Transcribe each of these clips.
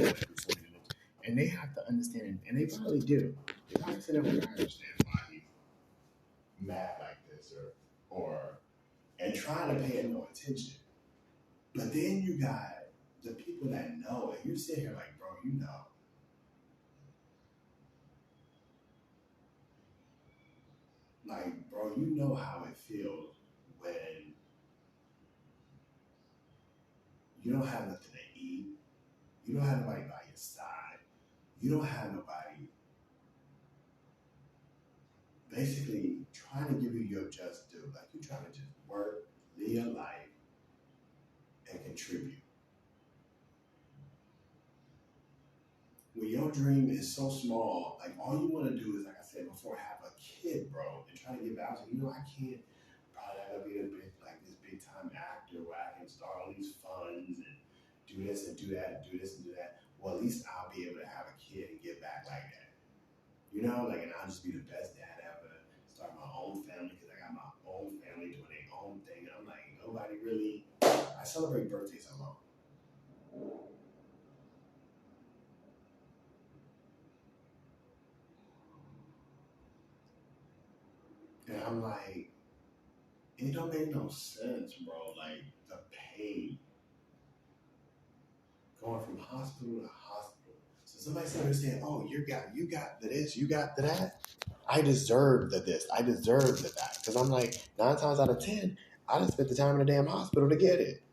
went through so many loops, and they have to understand, and they probably do. They probably sit up and understand why he's mad like this, or and trying to pay no attention. But then you got the people that know, and you sit here like, bro, like, bro, you know how it feels when you don't have nothing to eat, you don't have nobody by your side, you don't have nobody basically trying to give you your just due. Like, you're trying to just work, live your life, and contribute. When your dream is so small, like, all you want to do is, like I said before, have a kid, bro, and try to get back. I can't probably not gonna be a big, like, this big time actor where I can start all these funds and do this and do that, and do this and do that. Well, at least I'll be able to have a kid and get back like that. And I'll just be the best dad ever. Start my own family because I got my own family doing their own thing. And I'm like, nobody really. I celebrate birthdays alone. And I'm like, it don't make no sense, bro. Like, the pain going from hospital to hospital. So somebody started saying, "Oh, you got the this, you got the that." I deserve the this, I deserve the that, because I'm like 9 times out of 10, I just spent the time in the damn hospital to get it,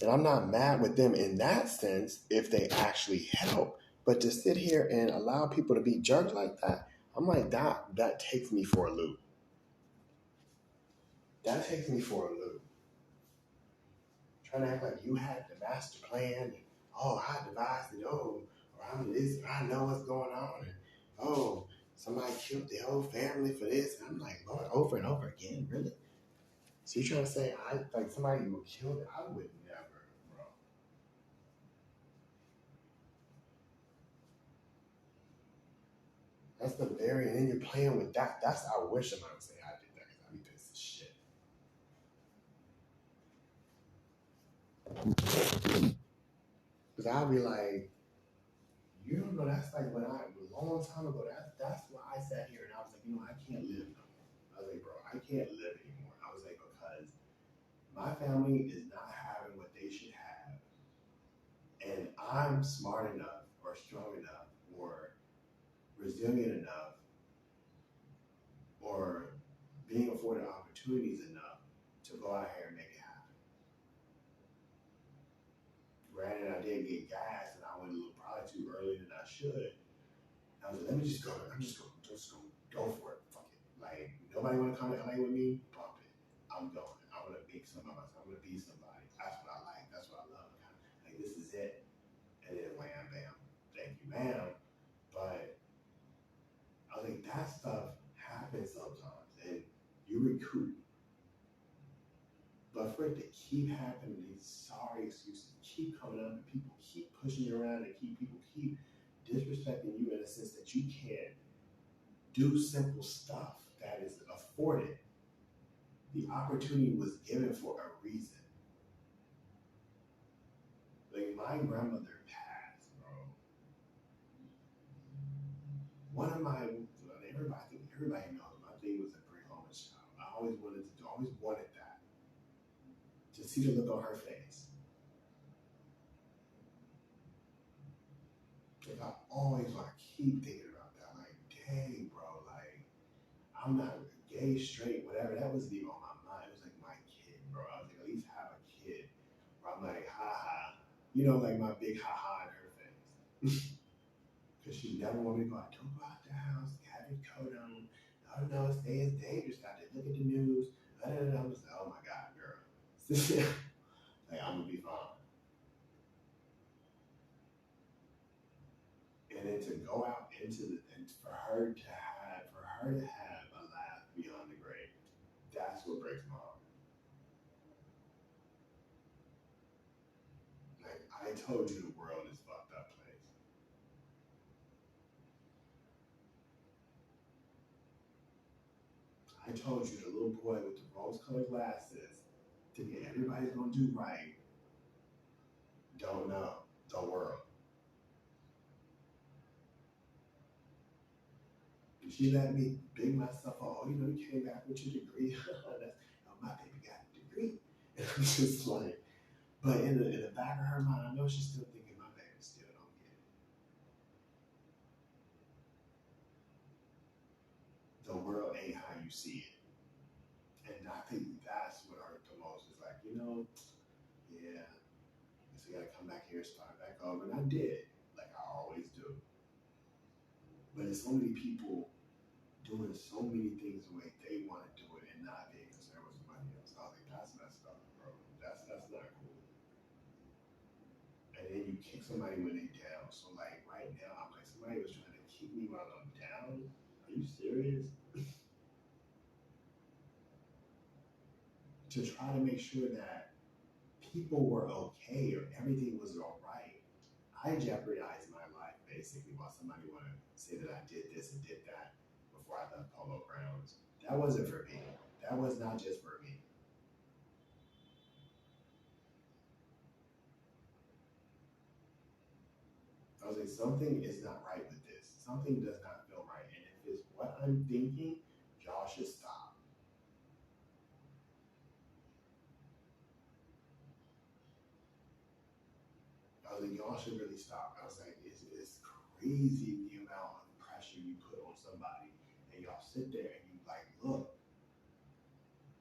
and I'm not mad with them in that sense if they actually help. But to sit here and allow people to be jerks like that, I'm like that takes me for a loop. That takes me for a loop. Trying to act like you had the master plan and I devised it, or I'm this, I know what's going on, and somebody killed the whole family for this. And I'm like, Lord, over and over again, really? So you're trying to say I like somebody who killed it? I would never, bro. That's the very, and then you're playing with that. That's I wish somebody would say I did that because I'd be pissed as shit. Because I'd be like, you don't know, that's like when a long time ago, that's why I sat here and I was like, I can't live no more. I was like, bro, I can't live anymore. I was like, because my family is not having what they should have. And I'm smart enough or strong enough or resilient enough or being afforded opportunities enough to go out here and make it happen. Granted, I did get gas and I went a little probably too early than I should. I was like, let me just go. I'm just going to go for it. Fuck it. Like, nobody want to come to LA with me? Bump it. I'm going. I want to make something of myself. I want to be somebody. That's what I like. That's what I love. Like, this is it. And then wham, bam. Thank you, ma'am. But I was like, that stuff happens sometimes. And you recoup. But for it to keep happening, these sorry excuses keep coming up, and people keep pushing you around, and people keep disrespecting you in a sense that you can't do simple stuff that is afforded. The opportunity was given for a reason. Like, my grandmother passed, bro. One of my everybody knows my thing was a pre-homeless child. I always wanted that. To see the look on her face. Like, I always like keep thinking about that. Like, dang, bro, like, I'm not gay, straight, whatever. That wasn't even on my mind. It was like my kid, bro. I was like, at least have a kid. Where I'm like, ha ha. Like my big ha ha in her face. Because she never wanted me to go out. Don't go out the house. Have your coat on. Oh no, it's dangerous out there. Look at the news. I was like, oh my God, girl. Like, I'm gonna be fine. And then to go out and for her to have a laugh beyond the grave, that's what breaks my heart. Like, I told you, the world is a fucked up place. I told you, the little boy with the rose-colored glasses, thinking everybody's gonna do right, Don't know the world. And she let me big myself up. Oh, you came back with your degree. My baby got a degree. And I'm just like, but in the back of her mind, I know she's still thinking my baby still don't get it. The world ain't how you see it. And I think that's what hurt the most. Is like, yeah, I guess I gotta come back here and start back over. And I did, like I always do. But it's so many people doing so many things the way they want to do it and not being concerned with somebody else. I was like, that's messed up, bro. That's not cool. And then you kick somebody when they down. So like right now, I'm like somebody was trying to kick me while I'm down. Are you serious? To try to make sure that people were okay or everything was all right. I jeopardized my life basically while somebody wanted to say that I did this and did that before I left Polo Grounds. That wasn't for me. That was not just for me. I was like, something is not right with this. Something does not feel right. And if it's what I'm thinking, y'all should stop. I was like, y'all should really stop. I was like, it's crazy the amount of pressure you put on somebody. And y'all sit there and you like, look,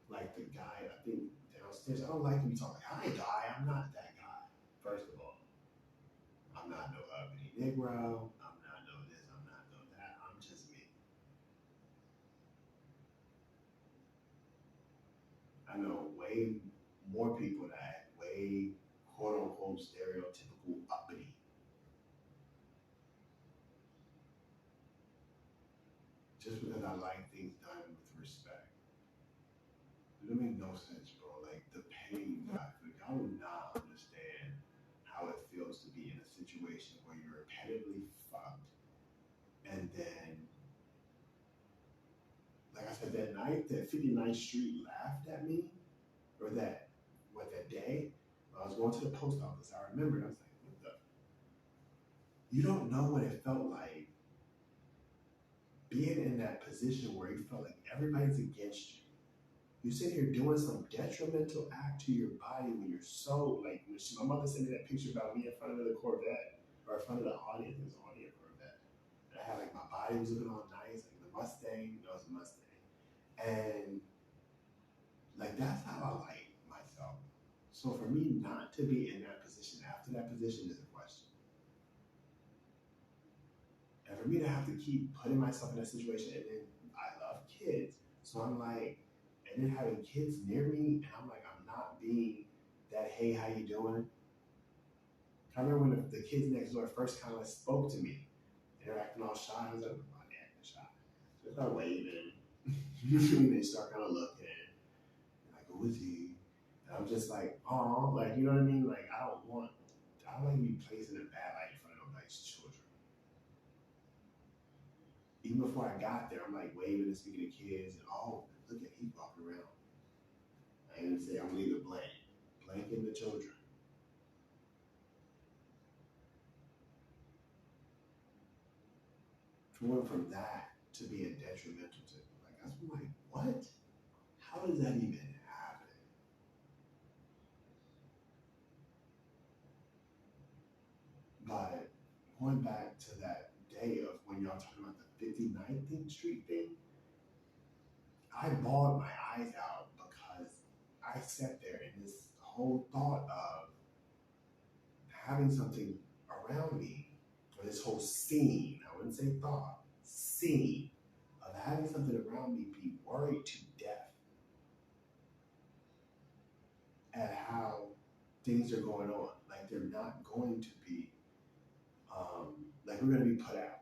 like the guy, I think downstairs, I don't like him talking, hi guy, I'm not that guy. First of all, I'm not no uppity Negro. I'm not no this, I'm not no that. I'm just me. I know way more people that act way quote unquote stereotypical uppity. Just because I like things done with respect. It don't make no sense, bro. Like the pain that I feel. Y'all do not understand how it feels to be in a situation where you're repetitively fucked and then like I said, that night that 59th Street laughed at me, or that day, when I was going to the post office, I remembered, I was like, what the? You don't know what it felt like being in that position where you felt like everybody's against you. You sit here doing some detrimental act to your body when you're so, like, my mother sent me that picture about me in front of the Corvette, or in front of the audience, it was on the Corvette. And I had, like, my body was looking all nice, like the Mustang, it was a Mustang. And like that's how I like myself. So for me not to be in that position after that position is a question. And for me to have to keep putting myself in that situation, and then I love kids. So I'm like, and then having kids near me, and I'm like, I'm not being that, hey, how you doing? I remember when the kids next door first kind of spoke to me. They're acting all shy. I was like, I'm not acting shy. So they start waving. They start kind of looking. Like, who is he? And I'm just like, oh, like, you know what I mean? Like, I don't want to be placed in a bad light in front of nobody's children. Even before I got there, I'm like waving and speaking to kids, and oh, look at he's walking around. I didn't say I'm leaving blanking the children. Going from that to being detrimental to, like, I'm like, what? How does that even happen? But going back to that day of when y'all talking about the 59th Street thing, I bawled my eyes out because I sat there in this whole thought of having something around me, or this whole scene, I wouldn't say thought, scene of having something around me be worried to death at how things are going on. Like they're not going to be, like we're going to be put out.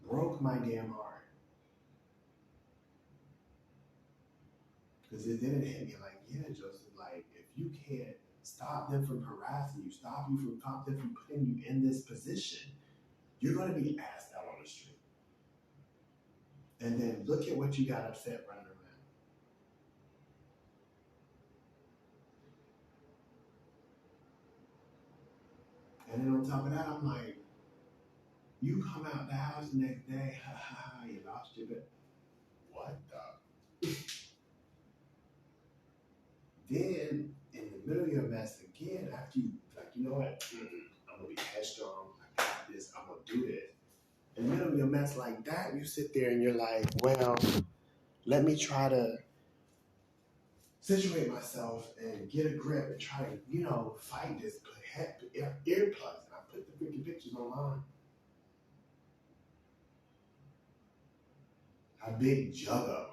Broke my damn heart. Because it didn't hit me like, yeah, Joseph, like if you can't stop them from harassing you, stop them from putting you in this position, you're going to be asked out on the street. And then look at what you got upset running around. And then on top of that, I'm like, you come out the house the next day, ha ha ha, you lost your bed. What the? Then in the middle of your mess again, after you like, you know what? I'm gonna be headstrong. I got this. I'm gonna do this. In the middle of your mess like that, you sit there and you're like, well, let me try to situate myself and get a grip and try to, fight this. Put earplugs, and I put the freaking pictures online. A big jug of them.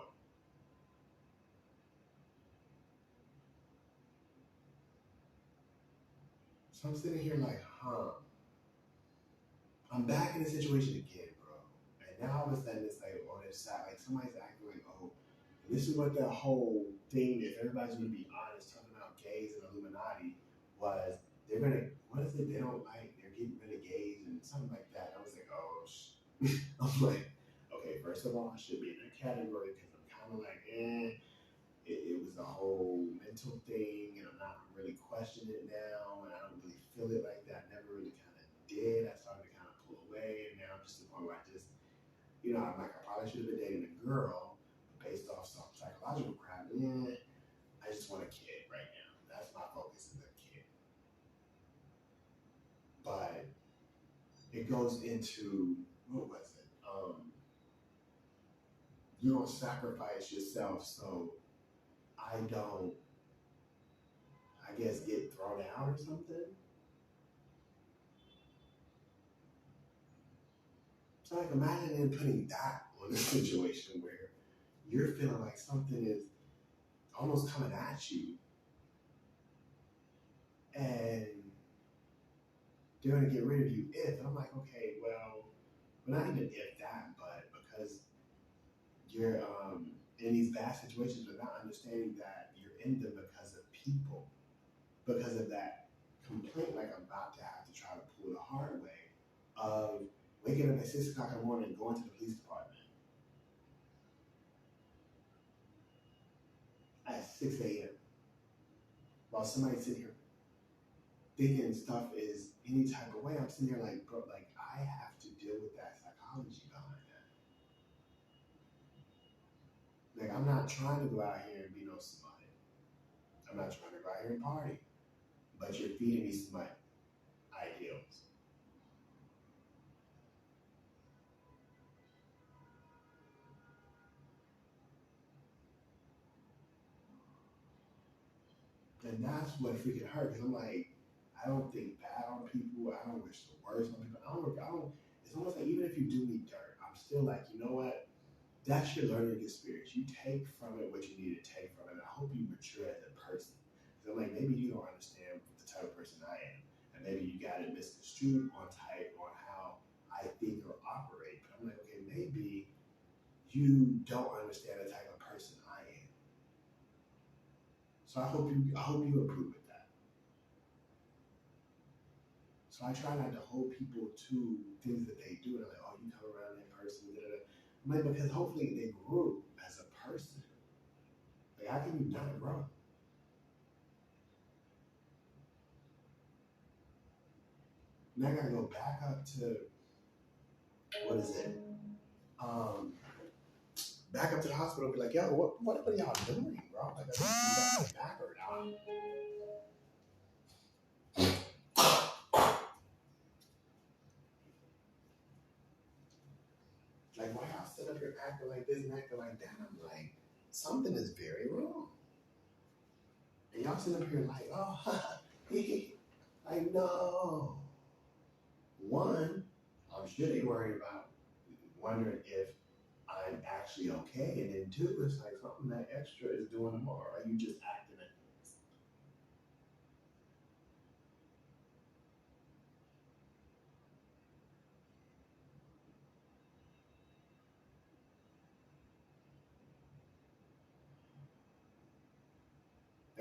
So I'm sitting here like, I'm back in the situation again, bro. And now all of a sudden it's like on this side, like somebody's acting like, oh, this is what the whole thing, if everybody's gonna be honest, talking about gays and Illuminati, was they're gonna, what is it they don't like? They're getting rid of gays and something like that. I was like, oh, I'm like, okay, first of all, I should be in that category because I'm kind of like, it was a whole mental thing, and I'm not really questioning it now, and I don't really feel it like that. I never really kind of did. I started to kind of pull away, and now I'm just to the point where I just, I'm like, I probably should have been dating a girl based off some psychological crap. I just want a kid right now. That's my focus is a kid. But it goes into, what was it? You're going to sacrifice yourself so I don't, I guess, get thrown out or something. So like imagine them putting that on a situation where you're feeling like something is almost coming at you and they're gonna get rid of you if. And I'm like, okay, well, not even if that, but because you're in these bad situations without understanding that you're in them because of people, because of that complaint, like I'm about to have to try to pull the hard way of waking up at 6 o'clock in the morning and going to the police department at 6 a.m. while somebody's sitting here thinking stuff is any type of way. I'm sitting here like, bro, like I have to deal with that psychology behind that. Like I'm not trying to go out here and be no smut. I'm not trying to go out here and party. But you're feeding me smut ideals. And that's what freaking hurt. Because I'm like, I don't think bad on people. I don't wish the worst on people. I don't. It's almost like even if you do me dirt, I'm still like, you know what? That's your learning experience. You take from it what you need to take from it. And I hope you mature as a person. Because I'm like, maybe you don't understand the type of person I am. And maybe you got it misconstrued on how I think or operate. But I'm like, okay, maybe you don't understand the type of person I am. So I hope you improve with that. So I try not to hold people to things that they do. They're like, oh, you come around that person, da, da, da. I'm like, because hopefully they grew as a person. Like, how can you not grow? And I gotta go back up to what is it? Back up to the hospital and be like, yo, what are y'all doing, bro? Like, you got my back hurt out. Like, why y'all sit up here acting like this and acting like that? I'm like, something is very wrong. And y'all sit up here like, oh, like, no. One, I'm sure they worried about wondering if I'm actually okay. And then two, it's like something that extra is doing more. Or are you just acting it?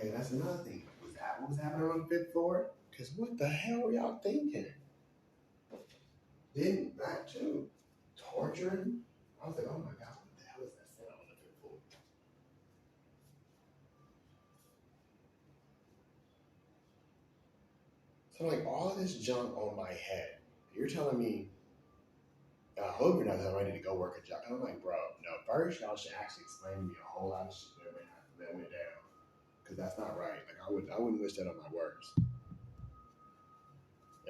Hey, that's another thing. Was that what was happening on the fifth floor? Because what the hell were y'all thinking? Then that too. Torturing? I was like, oh my God, what the hell is that sound on the fifth floor? So like all this junk on my head. You're telling me, I hope you're not telling me I need to go work a job. And I'm like, bro, no. First, y'all should actually explain to me a whole lot of shit that went down, because that's not right. Like I wouldn't wish that on my worst.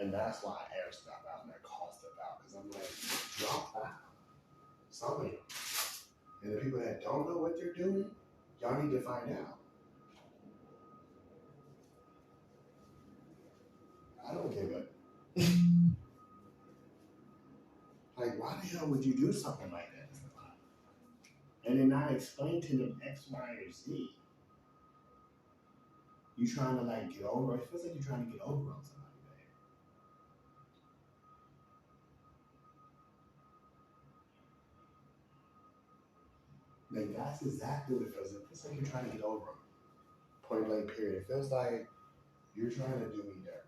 And that's why I air stuff out and I call stuff out, because I'm like, drop out. Some of you. And the people that don't know what they're doing, y'all need to find out. I don't give a like, why the hell would you do something like that? And then not explain to them X, Y, or Z. You trying to like get over. It feels like you're trying to get over on somebody, man. Like that's exactly what it feels like. It feels like you're trying to get over them. Point blank. Period. It feels like you're trying to do me dirt.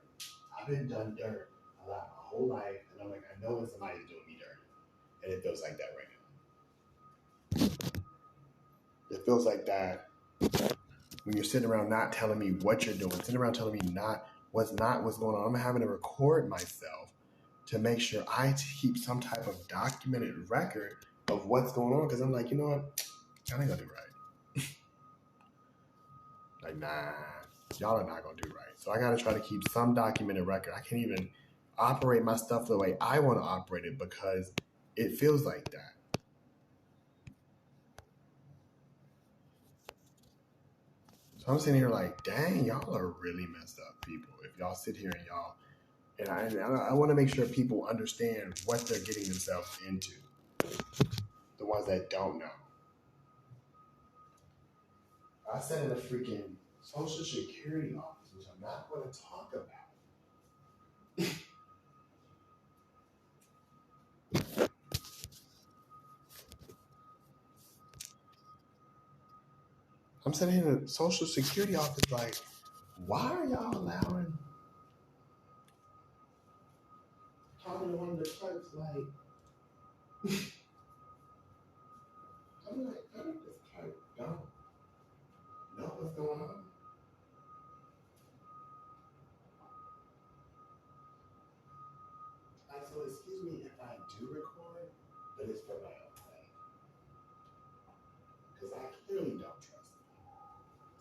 I've been done dirt a lot my whole life, and I'm like, I know when somebody's doing me dirt, and it feels like that right now. It feels like that when you're sitting around not telling me what you're doing, sitting around telling me what's going on. I'm having to record myself to make sure I keep some type of documented record of what's going on, because I'm like, you know what, y'all ain't gonna do right. Like, nah, y'all are not gonna do right. So I gotta try to keep some documented record. I can't even operate my stuff the way I want to operate it because it feels like that. So I'm sitting here like, dang, y'all are really messed up people. If y'all sit here and I want to make sure people understand what they're getting themselves into. The ones that don't know. I sat in a freaking Social Security office, which I'm not going to talk about. I'm sitting in a Social Security office like, why are y'all allowing talking to one of the clerks like, I'm like, I think this clerk don't know what's going on. Like, so excuse me if I do record, but it's for my own sake. Because I clearly don't trust them.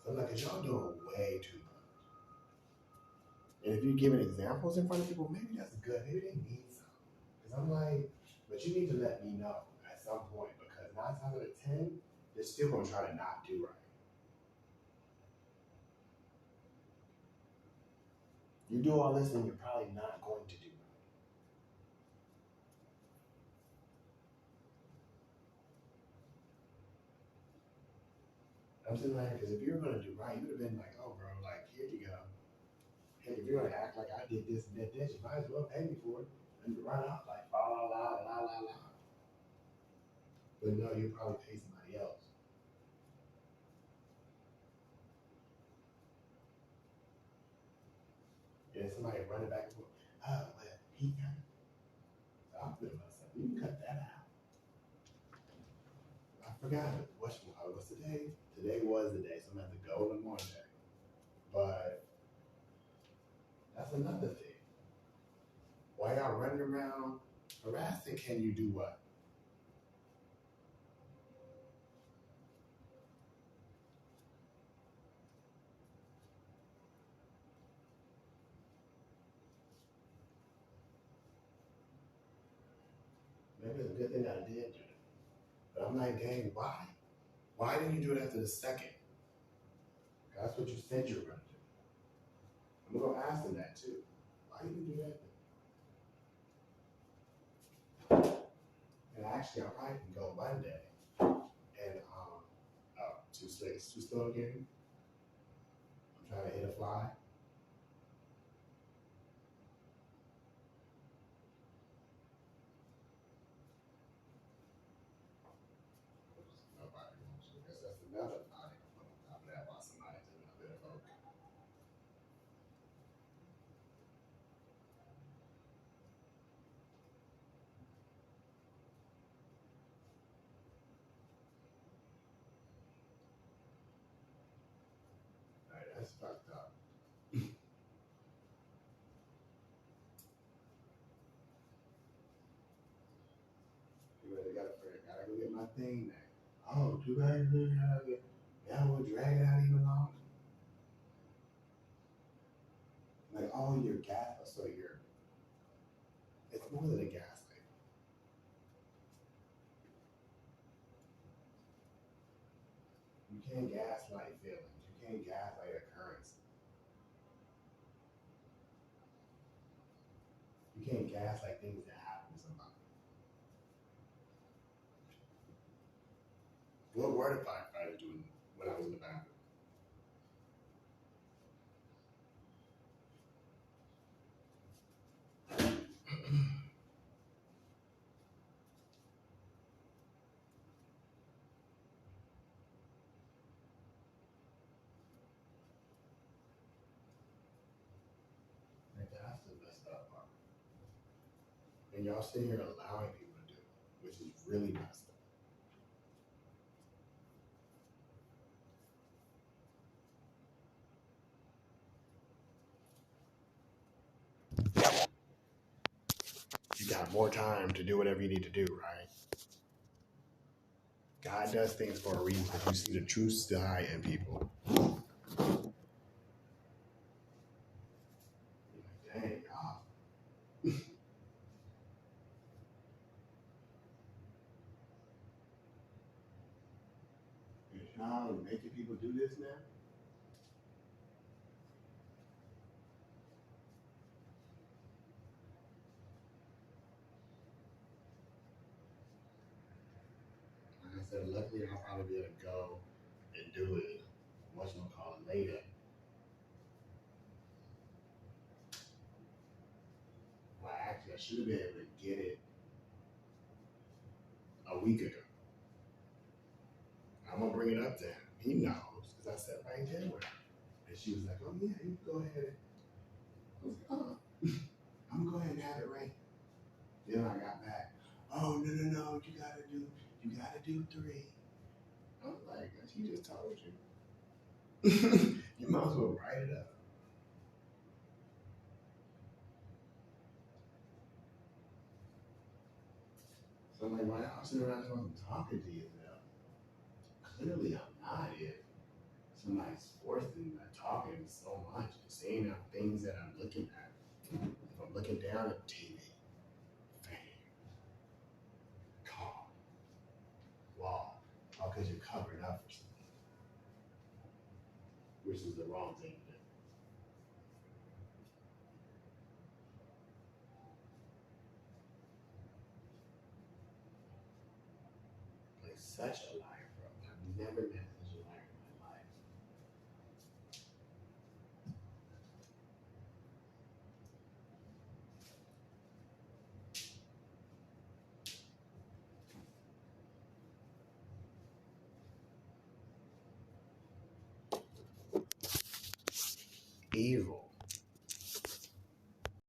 So I'm like, cause y'all doing way too much. And if you're giving examples in front of people, maybe that's good. Maybe they need some. Because I'm like, but you need to let me know at some point, because 9 times out of 10, they're still going to try to not do right. You do all this and you're probably not going to do right. I'm sitting there because if you were going to do right, you would have been like, oh, bro, like, here you go. Hey, if you're going to act like I did this and did this, you might as well pay me for it. And you run out like, la, la, la, la, la, la. But no, you probably pay somebody else. And somebody running back and forth. Oh, well, he got it. So I'm feeling myself. You can cut that out. I forgot what's today. Today was the day, so I'm gonna have to go in Monday. But that's another thing. While y'all running around harassing, can you do what? Maybe it's a good thing I did do it. But I'm like, dang, why? Why didn't you do it after the second? That's what you said you were gonna do. I'm gonna ask them that too. Why didn't you do that? And actually, I probably can go Monday and too slick, too slow again. I'm trying to hit a fly. Nobody wants to. I guess that's another body to put on top of that while somebody's doing a bit of work. Like, that's fucked up. thing that, oh, too bad that will drag it out even longer. Like all your gas, so it's more than a gaslight. You can't gaslight feelings. You can't gaslight occurrence. You can't gaslight things that happen to somebody. What were the firefighters doing when I was in the bathroom? Like, that's the messed up part. And y'all sit here allowing people to do it, which is really messed up. You got more time to do whatever you need to do, right? God does things for a reason because you see the true side in people. You're like, dang, y'all. Is y'all making people do this now? Like I said, luckily I'll probably be able to go and do it, what's gonna call it later. Well, actually, I should have been able to get it a week ago. I'm gonna bring it up to him. He knows because I said right there with her. And she was like, oh yeah, you can go ahead. I was like, oh, I'm gonna go ahead and have it right. Then I got back. Oh no, you gotta do 3. I was like, she just told you. You might as well write it up. So I'm like, why y'all sitting around talking to yourself? Clearly I'm not if somebody's forcing me talking so much and saying things that I'm looking at. If I'm looking down at TV, fan, car, wall, all because you're covering up for something, which is the wrong thing to do. Like such a liar, bro. I've never met such a liar in my life. Evil.